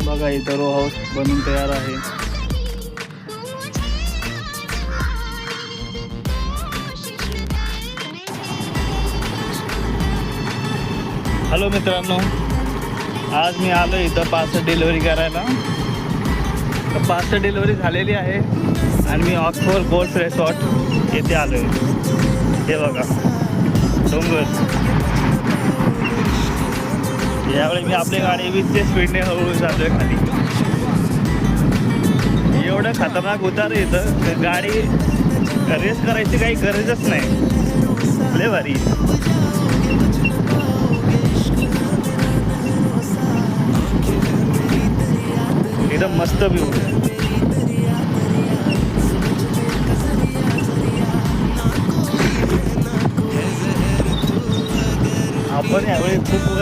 बघा इथं row house बनून तयार आहे. हॅलो मित्रांनो, आज मी आलो इथं पार्सल डिलिव्हरी करायला. तर पार्सल डिलिव्हरी झालेली आहे आणि मी ऑक्सफोर्ड गोल्फ रिसॉर्ट येथे आलो आहे. हे बघा डोंगर. यावेळी मी आपली गाडी 20च्या स्पीडने हळूहळू जातो आहे खाली. एवढं खतरनाक उतार इथं गाडी रेस करायची काही गरजच नाही. लय भारी. एकदम मस्त व्ह्यू. आपण यावेळी खूप